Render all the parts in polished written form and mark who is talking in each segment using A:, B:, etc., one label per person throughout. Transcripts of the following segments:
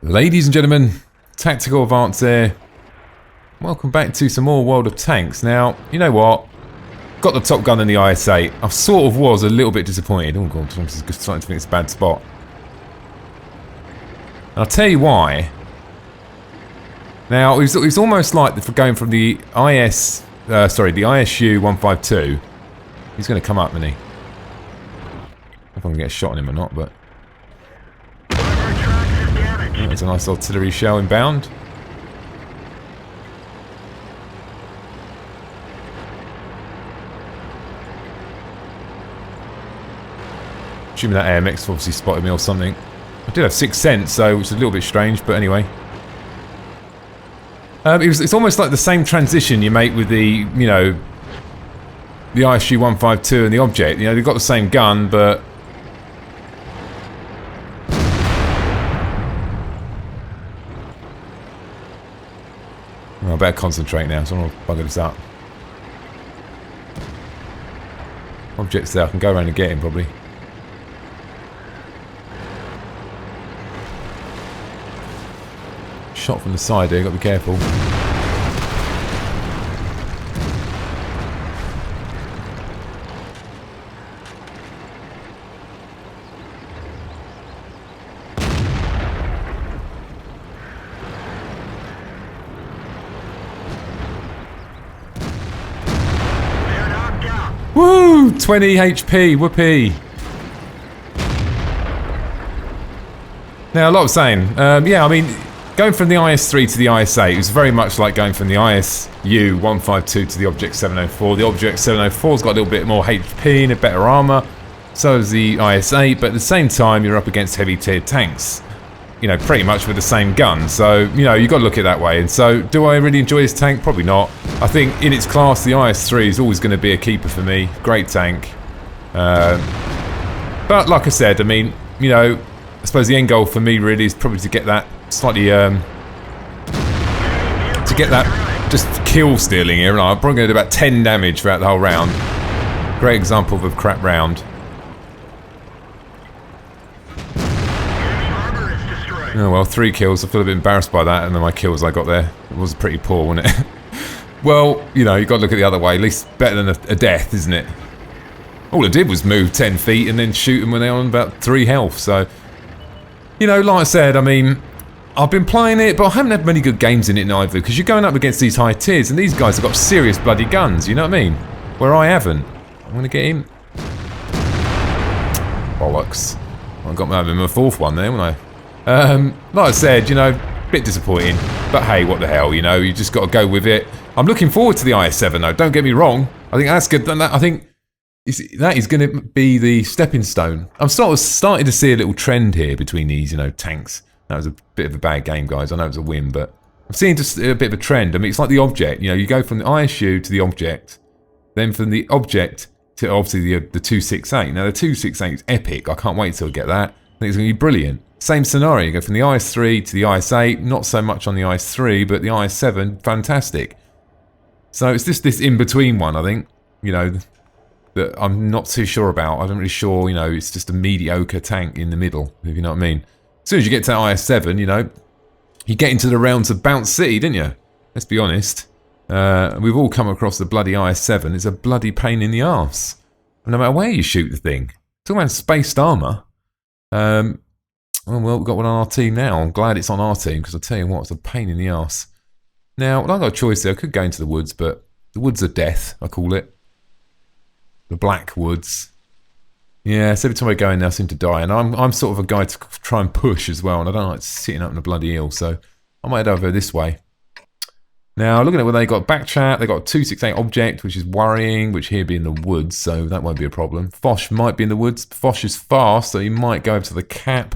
A: Ladies and gentlemen, Tactical Advance here. Welcome back to some more World of Tanks. Now, you know what? Got the top gun in the IS-8. I sort of was a little bit disappointed. Oh god, I'm just starting to think it's a bad spot. And I'll tell you why. Now, it was almost like going from the the ISU 152. He's going to come up, isn't he? I don't know if I'm going to get a shot on him or not, but... There's a nice artillery shell inbound. Assuming that AMX obviously spotted me or something. I did have 6 cents, so which is a little bit strange, but anyway. It's almost like the same transition you make with the, you know, the ISU 152 and the object. You know, they've got the same gun, but... I better concentrate now, so I'm going to bugger this up. Object's there, I can go around and get him probably. Shot from the side here, got to be careful. Woo! 20 HP, whoopee. Now, a lot of saying. Yeah, I mean, going from the IS-3 to the IS-8 was very much like going from the ISU 152 to the Object 704. The Object 704's got a little bit more HP and a better armour. So does the IS-8, but at the same time, you're up against heavy tiered tanks. You know, pretty much with the same gun. So, you know, you've got to look at it that way. And so, do I really enjoy this tank? Probably not. I think in its class, the IS-3 is always going to be a keeper for me. Great tank. But like I said, I mean, you know, I suppose the end goal for me really is probably to get that slightly, just kill stealing here. And I'm probably going to do about 10 damage throughout the whole round. Great example of a crap round. Oh well, 3 kills. I feel a bit embarrassed by that, and then my kills I got there. It was pretty poor, wasn't it? Well, you know, you've got to look at the other way. At least better than a death, isn't it? All I did was move 10 feet and then shoot them when they're on about 3 health. So, you know, like I said, I mean, I've been playing it, but I haven't had many good games in it neither, because you're going up against these high tiers, and these guys have got serious bloody guns, you know what I mean? Where I haven't. I'm going to get him. Bollocks. I got my 4th one there, haven't I? Like I said, you know, bit disappointing, but hey, what the hell, you know, you just got to go with it. I'm looking forward to the IS-7 though, don't get me wrong. I think that's good. I think that is going to be the stepping stone. I'm starting to see a little trend here between these, you know, tanks. That was a bit of a bad game, guys. I know it was a win, but I'm seeing just a bit of a trend. I mean, it's like the object, you know, you go from the ISU to the object, then from the object to obviously the 268. Now, the 268 is epic. I can't wait till I get that. I think it's going to be brilliant. Same scenario, you go from the IS-3 to the IS-8, not so much on the IS-3, but the IS-7, fantastic. So it's just this in-between one, I think, you know, that I'm not too sure about. I'm not really sure, you know, it's just a mediocre tank in the middle, if you know what I mean. As soon as you get to IS-7, you know, you get into the realms of Bounce City, didn't you? Let's be honest. We've all come across the bloody IS-7. It's a bloody pain in the arse. No matter where you shoot the thing. Talking about spaced armour. Oh, well, we've got one on our team now. I'm glad it's on our team, because I'll tell you what, it's a pain in the arse. Now, I've got a choice there. I could go into the woods, but the woods of death, I call it. The black woods. Yeah, so every time I go in there, I seem to die. And I'm sort of a guy to try and push as well, and I don't like sitting up in a bloody hill, so I might head over this way. Now, looking at where they got back chat, they got 268 object, which is worrying, which here be in the woods, so that won't be a problem. Foch might be in the woods. Foch is fast, so he might go over to the cap.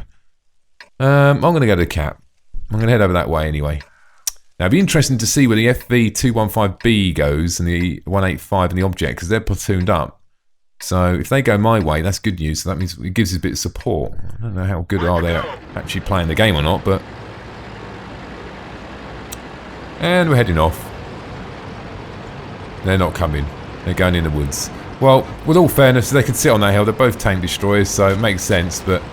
A: I'm going to go to the cap. I'm going to head over that way anyway. Now, it'd be interesting to see where the FV215B goes and the 185 and the object, because they're platooned up. So if they go my way, that's good news. So that means it gives us a bit of support. I don't know how good are they actually playing the game or not, but... And we're heading off. They're not coming. They're going in the woods. Well, with all fairness, they could sit on that hill. They're both tank destroyers, so it makes sense, but...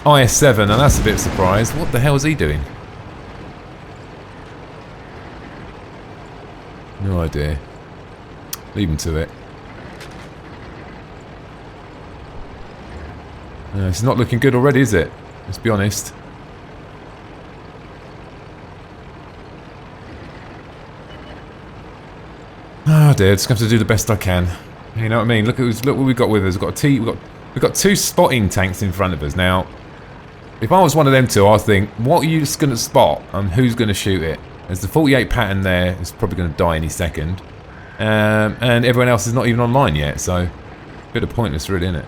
A: IS-7, and that's a bit of a surprise. What the hell is he doing? No idea. Leave him to it. It's not looking good already, is it? Let's be honest. Oh dear, just have to do the best I can. You know what I mean? Look what we've got with us. We've got two spotting tanks in front of us now. If I was one of them two, I'd think, what are you just going to spot and who's going to shoot it? There's the 48 pattern there. It's probably going to die any second. And everyone else is not even online yet, so a bit of pointless really, isn't it?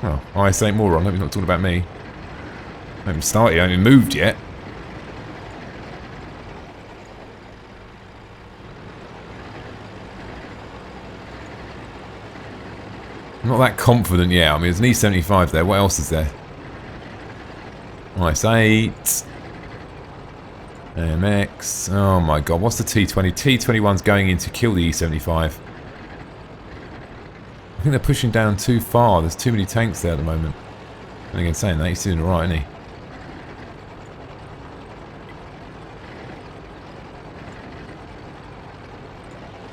A: Oh, IS-8 moron. Hope you're not talking about me. I haven't started, I haven't even moved yet. I'm not that confident yet. I mean, there's an E-75 there. What else is there? IS-8. AMX. Oh my god, what's the T-20? T-21's going in to kill the E-75. I think they're pushing down too far. There's too many tanks there at the moment. And again, saying that, he's doing alright, isn't he?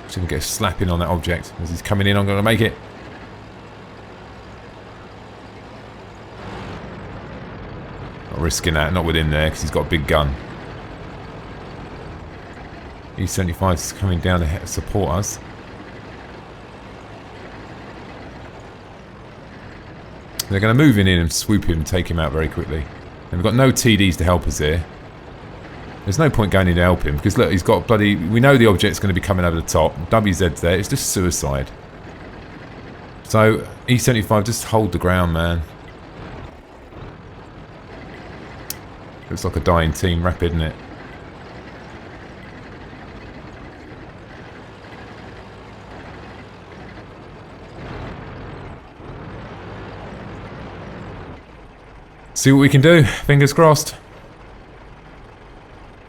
A: Just gonna get a slap in on that object. As he's coming in, I'm gonna make it. Not risking that, not with him there, because he's got a big gun. E-75 is coming down to support us. They're going to move in and swoop him and take him out very quickly. And we've got no TDs to help us here. There's no point going in to help him, because look, he's got bloody... We know the object's going to be coming over the top. WZ's there, it's just suicide. So, E-75, just hold the ground, man. Looks like a dying team, rapid, isn't it? See what we can do, fingers crossed.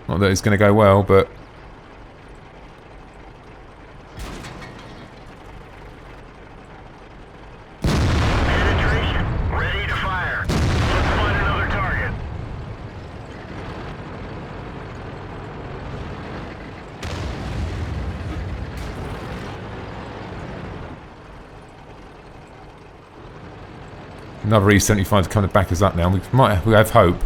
A: Not that it's going to go well, but...
B: Penetration, ready to fire. Let's find another target.
A: Another E-75 coming to back us up now. We have hope.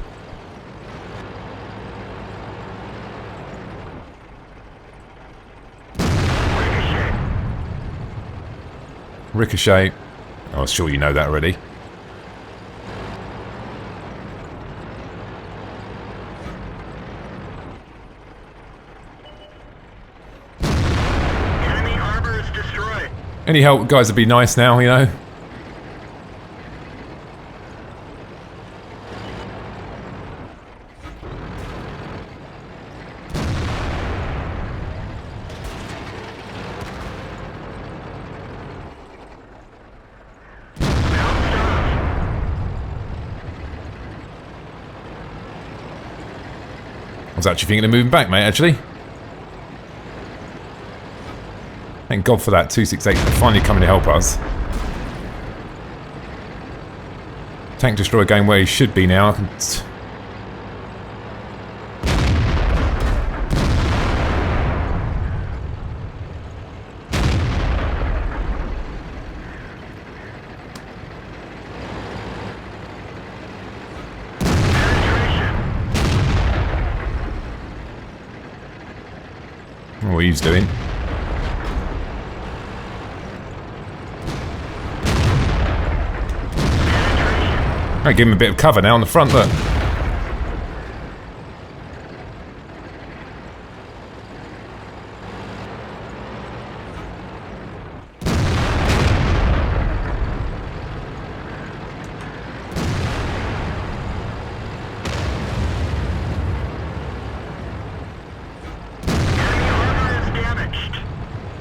A: Ricochet. Oh, sure you know that already.
B: Enemy harbor is destroyed.
A: Any help, guys, would be nice now, you know. I was actually thinking of moving back, mate, actually. Thank God for that. 268 finally coming to help us. Tank destroyer going where he should be now. What he's doing. I give him a bit of cover now on the front, look.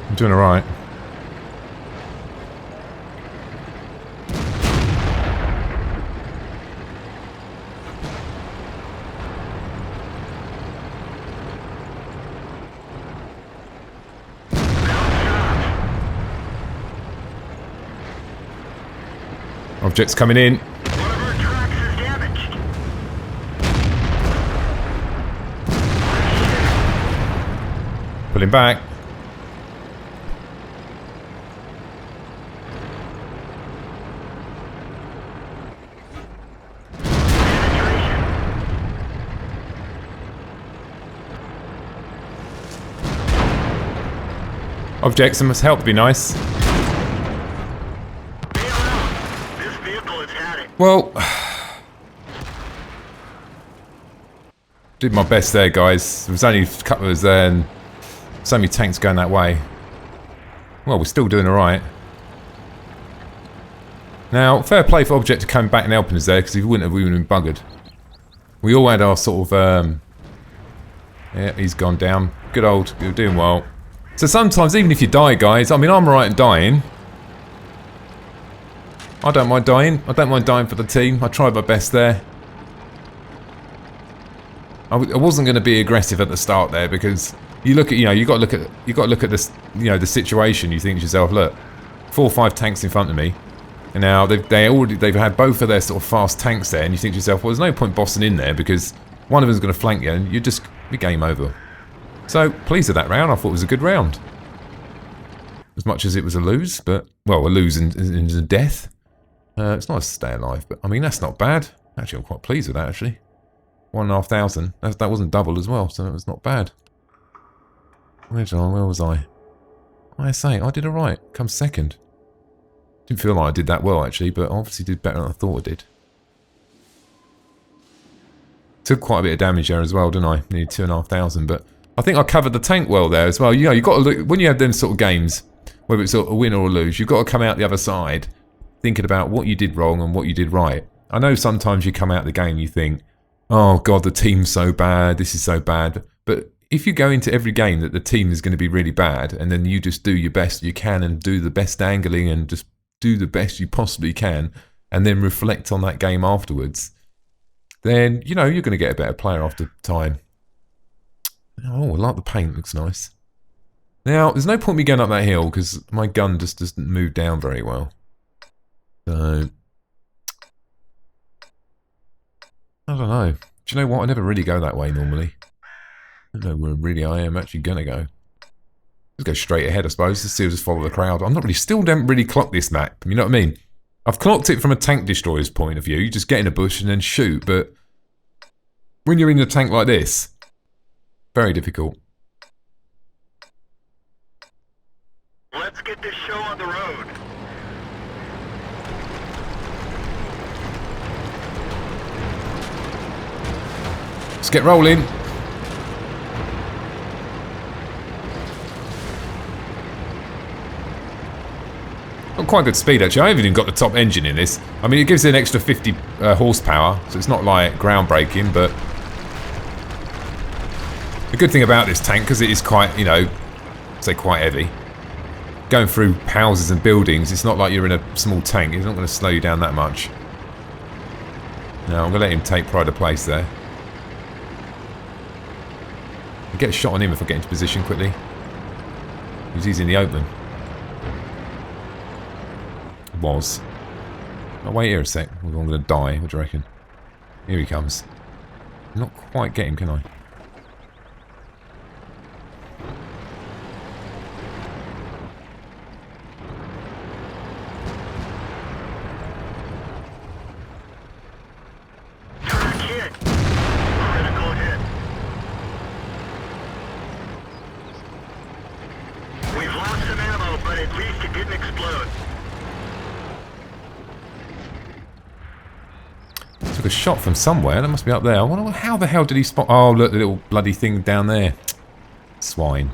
A: I'm doing alright. Objects coming in.
B: One of our tracks is damaged.
A: Pulling back. Objects must help, be nice.
B: This vehicle has had it.
A: Well, did my best there, guys. There was only a couple of us there, and so many tanks going that way. Well, we're still doing alright. Now, fair play for Object to come back and helping us there, because if we wouldn't have, we would have been buggered. We all had our sort of, yeah, he's gone down. Good old, you're doing well. So sometimes, even if you die, guys, I mean, I'm alright in dying. I don't mind dying. I don't mind dying for the team. I tried my best there. I wasn't going to be aggressive at the start there because you look at, you got to look at this, the situation. You think to yourself, look, 4 or 5 tanks in front of me, and now they've had both of their sort of fast tanks there, and you think to yourself, well, there's no point bossing in there because one of them's going to flank you, and you just be game over. So, pleased with that round. I thought it was a good round. As much as it was a lose, but... Well, a lose in a death. It's not a stay alive, but... I mean, that's not bad. Actually, I'm quite pleased with that, actually. 1,500. That wasn't double as well, so that was not bad. Where was I? IS-8. I did alright. Come second. Didn't feel like I did that well, actually, but obviously did better than I thought I did. Took quite a bit of damage there as well, didn't I? Nearly 2,500, but... I think I covered the tank well there as well. You've got to look, when you have them sort of games, whether it's a win or a lose, you've got to come out the other side thinking about what you did wrong and what you did right. I know sometimes you come out the game and you think, oh God, the team's so bad, this is so bad. But if you go into every game that the team is going to be really bad and then you just do your best you can and do the best angling and just do the best you possibly can and then reflect on that game afterwards, then, you're going to get a better player after time. Oh, I like the paint, looks nice. Now, there's no point me going up that hill because my gun just doesn't move down very well. So, I don't know. Do you know what? I never really go that way normally. I don't know where really I am actually going to go. Just go straight ahead, I suppose. Let's see, I'll just follow the crowd. I'm not really, still don't really clock this map. You know what I mean? I've clocked it from a tank destroyer's point of view. You just get in a bush and then shoot, but when you're in a tank like this, very difficult.
B: Let's get this show on the road.
A: Let's get rolling. Got quite good speed actually. I haven't even got the top engine in this. I mean, it gives it an extra 50 horsepower, so it's not like groundbreaking, but the good thing about this tank, because it is quite, say quite heavy, going through houses and buildings, it's not like you're in a small tank. It's not going to slow you down that much. No, I'm going to let him take pride of place there. I'll get a shot on him if I get into position quickly. Because he's in the open. Was. I'll wait here a sec. I'm going to die. What do you reckon? Here he comes. Not quite get him, can I? A shot from somewhere. That must be up there. I wonder how the hell did he spot... Oh, look, the little bloody thing down there. Swine.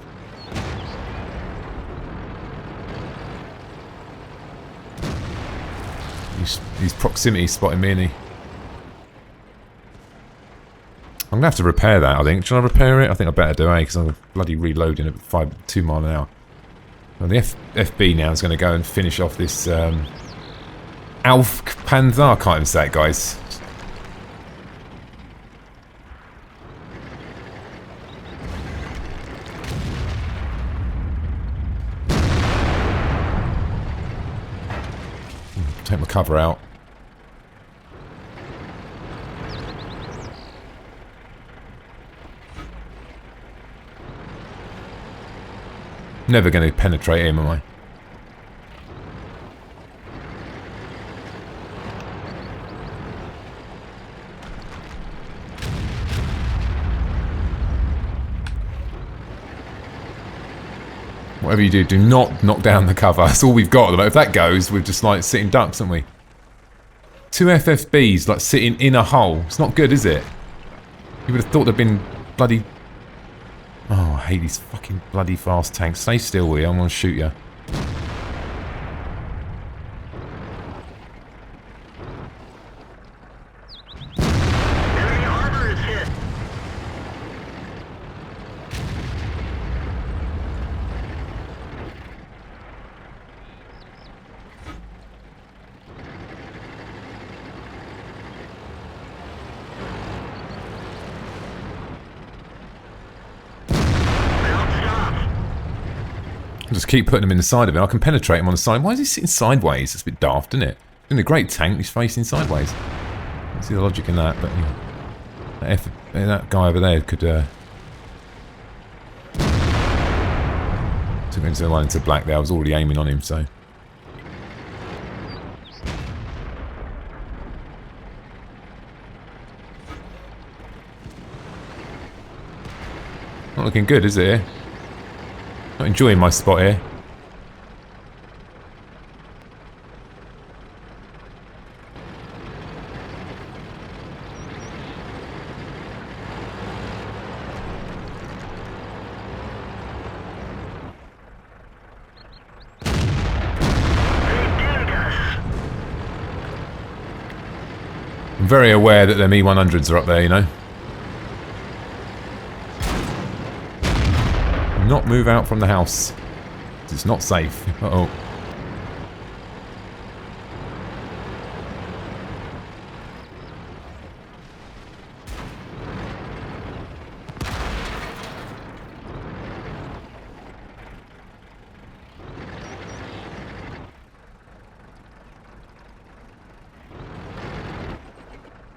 A: He's proximity spotting me, isn't he? I'm going to have to repair that, I think. Should I repair it? I think I better do, because I'm bloody reloading at 2 miles an hour. Well, the FB now is going to go and finish off this... Alf Panzer. I can't even say it, guys. Take my cover out. Never going to penetrate him, am I? Whatever you do, do not knock down the cover. That's all we've got. If that goes, we're just like sitting ducks, aren't we? 2 FFBs like sitting in a hole. It's not good, is it? You would have thought they'd been bloody... Oh, I hate these fucking bloody fast tanks. Stay still, will you? I'm gonna shoot you.
B: Enemy armor is hit.
A: Just keep putting him in the side of it. I can penetrate him on the side. Why is he sitting sideways? It's a bit daft, isn't it? He's in a great tank, he's facing sideways. I don't see the logic in that, but yeah. That guy over there could took me into one into black there. I was already aiming on him, so. Not looking good, is it? Not enjoying my spot here. I'm very aware that them E100s are up there, you know. Not move out from the house. It's not safe. Uh-oh.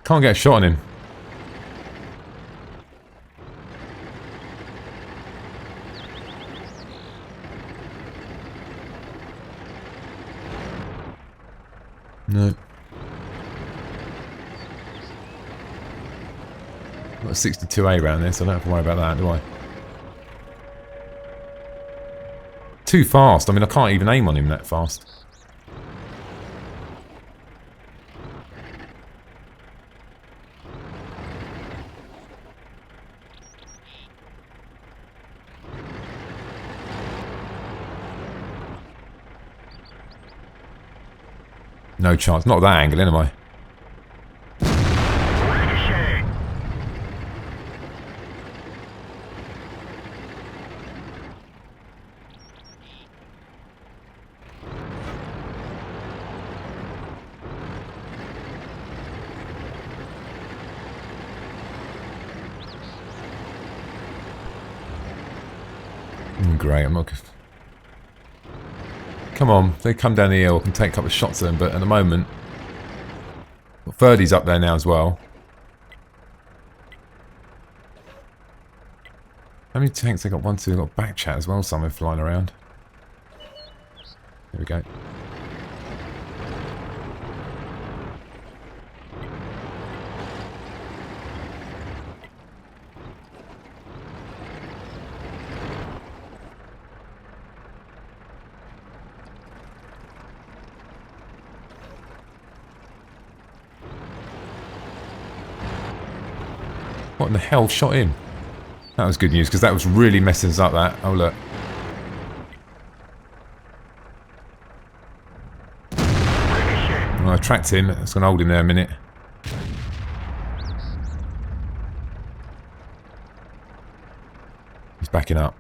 A: Can't get a shot on him. No. Got a 62A round there, so I don't have to worry about that, do I? Too fast. I mean, I can't even aim on him that fast. No chance. Not at that angle, am I? Great, I'm not... Come on, they come down the hill, I can take a couple of shots at them, but at the moment... Ferdy's up there now as well. How many tanks they got? 1, 2, they've got back chat as well, somewhere flying around. There we go. What in the hell shot him? That was good news, because that was really messing us up, that. Oh, look. Well, I tracked him. It's going to hold him there a minute. He's backing up.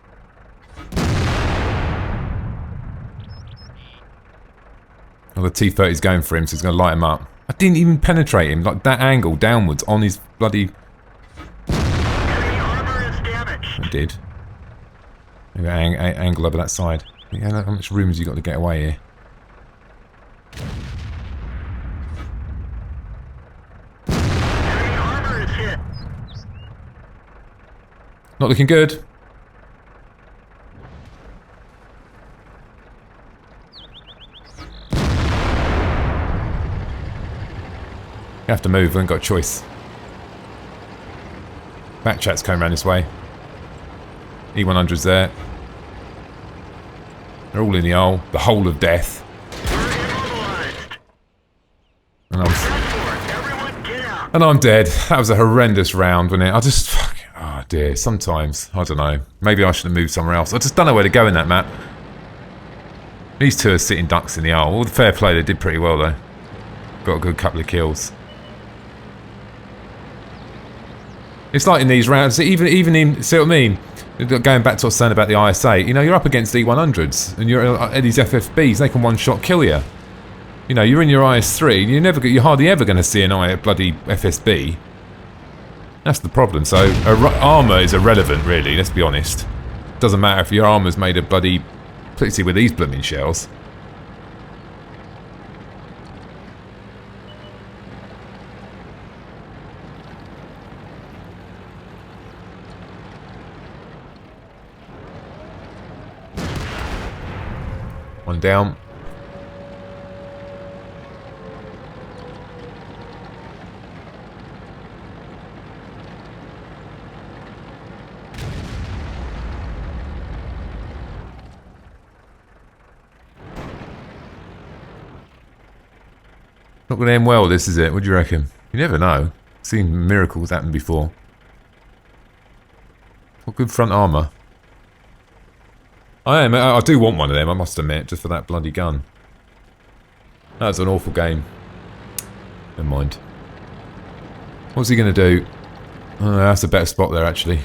A: Well, the T-30's going for him, so he's going to light him up. I didn't even penetrate him. Like, that angle downwards on his bloody... I did. Maybe angle over that side. How much room has you got to get away here? Not looking good. You have to move, we ain't got a choice. Back chat's coming around this way. E100's there. They're all in the hole. The hole of death. And I'm dead. That was a horrendous round, wasn't it? I just... Oh dear, sometimes. I don't know. Maybe I should have moved somewhere else. I just don't know where to go in that map. These two are sitting ducks in the hole. All the fair play, they did pretty well though. Got a good couple of kills. It's like in these rounds, even in... See what I mean? Going back to what I was saying about the IS-8, you know, you're up against E100s, and you're at these FFBs, they can one-shot kill you. You know, you're in your IS-3, and you're hardly ever going to see a bloody FSB. That's the problem. So, armour is irrelevant, really, let's be honest. Doesn't matter if your armour's made of bloody... Particularly with these blooming shells. One down. Not going to end well, this is it. What do you reckon? You never know. Seen miracles happen before. What good front armour. I do want one of them, I must admit, just for that bloody gun. That was an awful game. Never mind. What's he going to do? That's a better spot there, actually.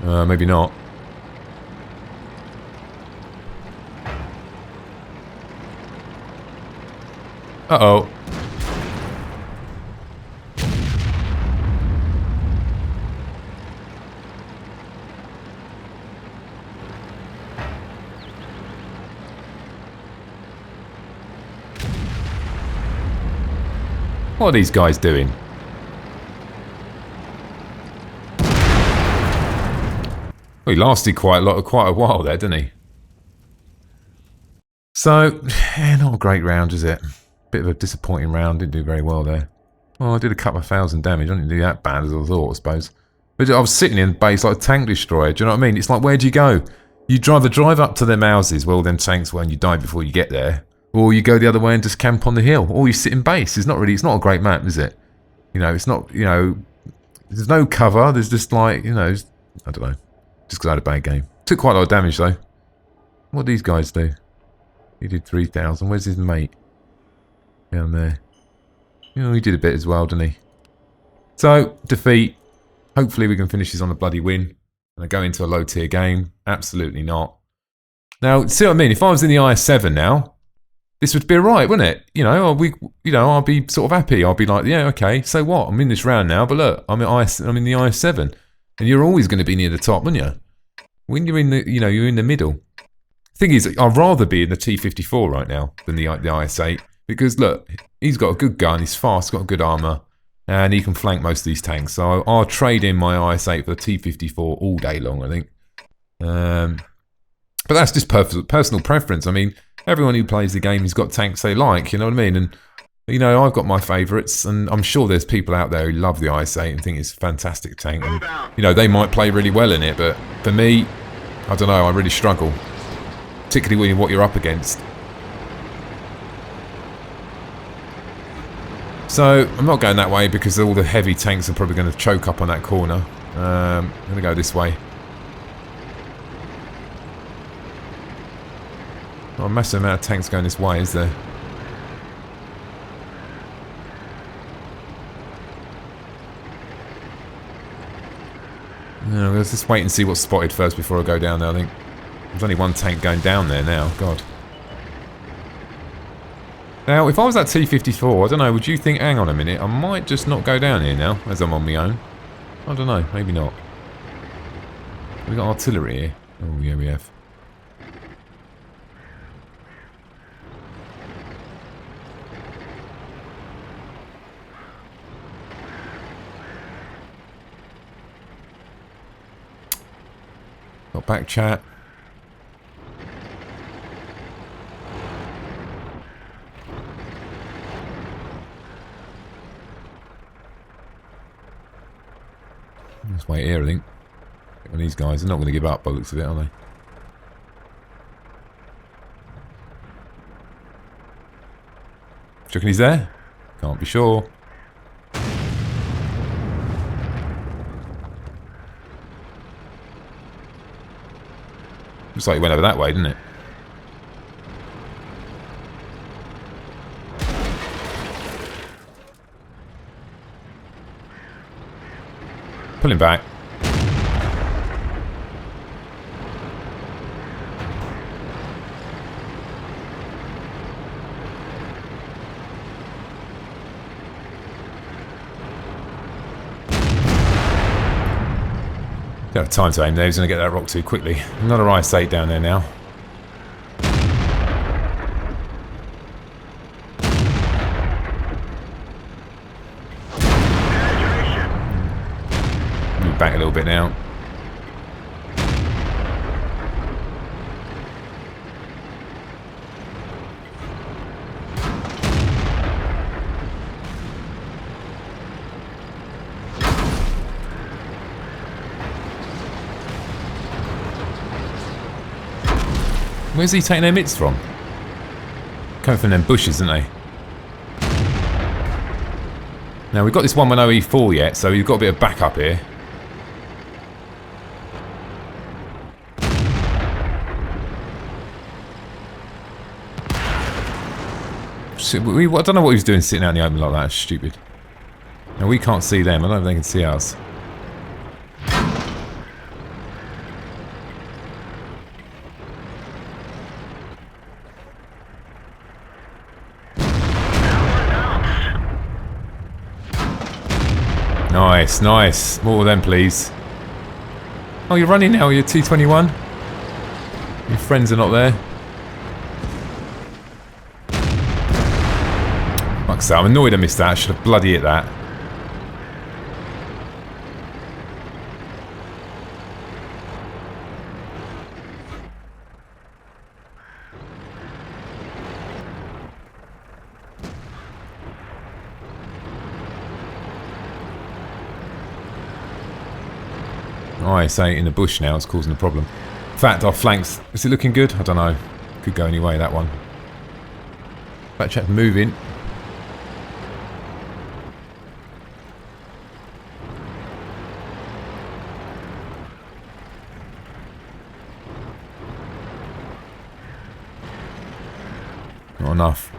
A: Maybe not. Uh-oh. What are these guys doing? Well, he lasted quite a while there, didn't he? So, yeah, not a great round, is it? Bit of a disappointing round, didn't do very well there. Well, I did a couple of thousand damage, I didn't do that bad as I thought, I suppose. But I was sitting in base like a tank destroyer, do you know what I mean? It's like, where do you go? You drive up to them houses, well, them tanks, well, and you die before you get there. Or you go the other way and just camp on the hill. Or you sit in base. It's not a great map, is it? You know, it's not, you know, there's no cover, there's just like, you know, I don't know. Just because I had a bad game. Took quite a lot of damage, though. What do these guys do? He did 3,000. Where's his mate? Down there. You know, he did a bit as well, didn't he? So, defeat. Hopefully we can finish this on a bloody win. And I go into a low tier game. Absolutely not. Now, see what I mean? If I was in the IS-7 now, this would be alright, wouldn't it? You know, I'll be sort of happy. I'll be like, yeah, okay, so what? I'm in this round now, but look, I'm in the IS-7. And you're always going to be near the top, aren't you? When you're in the, you're in the middle. Thing is, I'd rather be in the T-54 right now than the IS-8. Because look, he's got a good gun, he's fast, got good armour, and he can flank most of these tanks. So I'll trade in my IS-8 for the T-54 all day long, I think. But that's just personal preference. I mean, everyone who plays the game has got tanks they like, you know what I mean? And, I've got my favourites, and I'm sure there's people out there who love the IS-8 and think it's a fantastic tank. And, they might play really well in it, but for me, I don't know, I really struggle. Particularly when what you're up against. So, I'm not going that way because all the heavy tanks are probably going to choke up on that corner. I'm going to go this way. Not a massive amount of tanks going this way, is there? No, let's just wait and see what's spotted first before I go down there, I think. There's only one tank going down there now, God. Now, if I was at T-54, I don't know, would you think, hang on a minute, I might just not go down here now, as I'm on my own. I don't know, maybe not. We've got artillery here. Oh, yeah, we have. Got back chat. Let's wait here, I think. And these guys are not going to give up by the looks of it, are they? Do you reckon he's there? Can't be sure. Looks like he went over that way, didn't it? Pull him back. Don't have time to aim there, he's going to get that rock too quickly. Another IS-8 down there now. Move back a little bit now. Where's he taking their mitts from? Coming from them bushes, isn't they? Now we've got this 110E4 yet, so we've got a bit of backup here. I don't know what he was doing sitting out in the open like that. It's stupid. Now we can't see them. I don't know if they can see us. Nice, nice. More of them, please. Oh, you're running now, you're T21? Your friends are not there? Fuck's sake, I'm annoyed I missed that. I should have bloody hit that. IS-8 in the bush now, it's causing a problem. In fact, our flanks, is it looking good? I don't know. Could go any way, that one. That chap's moving. Not enough.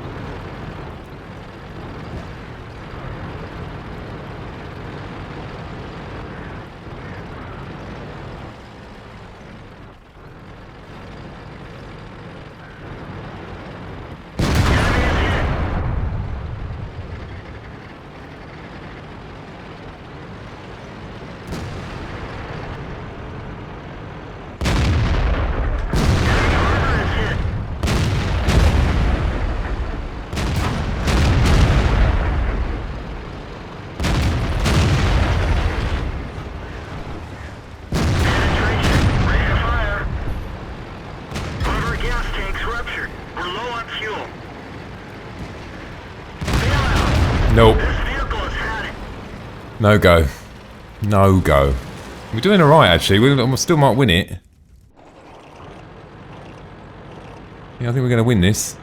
A: Nope. No go. No go. We're doing alright actually. We still might win it. Yeah, I think we're going to win this.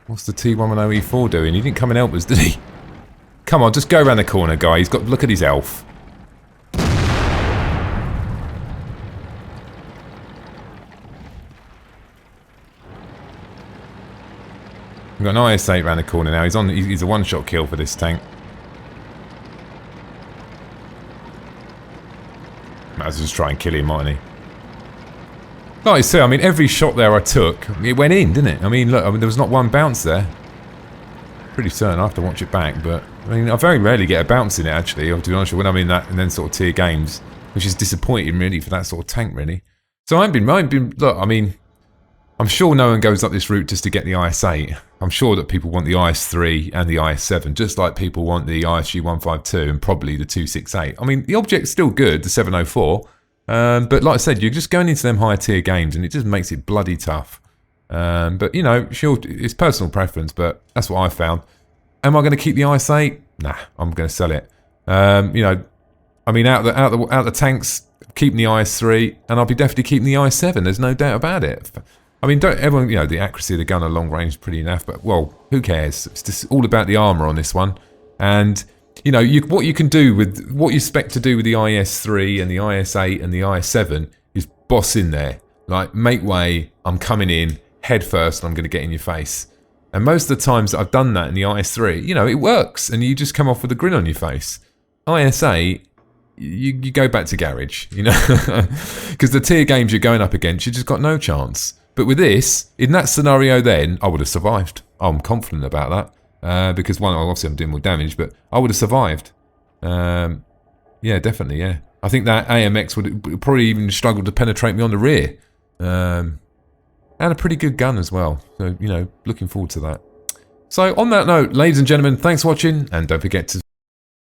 A: What's the T110E4 doing? He didn't come and help us, did he? Come on, just go around the corner, guy. He's got. Look at his elf. We've got an IS-8 around the corner now. He's a one-shot kill for this tank. Might as well just try and kill him, mightn't he? Like I say, I mean, every shot there I took, it went in, didn't it? I mean, look, there was not one bounce there. Pretty certain I have to watch it back, but I mean, I very rarely get a bounce in it actually. To be honest, when I'm in that and then sort of tier games, which is disappointing really for that sort of tank, really. So I ain't been. Look, I mean, I'm sure no one goes up this route just to get the IS-8. I'm sure that people want the IS-3 and the IS-7, just like people want the ISG-152 and probably the 268. I mean, the object's still good, the 704, but like I said, you're just going into them higher tier games and it just makes it bloody tough. But, you know, sure, it's personal preference, but that's what I found. Am I going to keep the IS-8? nah, I'm going to sell it. You know, I mean, out the tanks, keeping the IS-3, and I'll be definitely keeping the IS-7. There's no doubt about it. I mean, don't everyone, you know, the accuracy of the gun at long range is pretty naff, but well, who cares? It's just all about the armor on this one, and you know, what you can do with what you expect to do with the IS-3 and the IS-8 and the IS-7 is boss in there, like make way. I'm coming in head first, and I'm going to get in your face. And most of the times that I've done that in the IS-3, you know, it works, and you just come off with a grin on your face. IS-8, you go back to garage, you know, because the tier games you're going up against, you just got no chance. But with this, in that scenario then, I would have survived. I'm confident about that. Because one, obviously I'm doing more damage, but I would have survived. Yeah, definitely, yeah. I think that AMX would probably even struggle to penetrate me on the rear. And a pretty good gun as well. So, you know, looking forward to that. So, on that note, ladies and gentlemen, thanks for watching, and don't forget to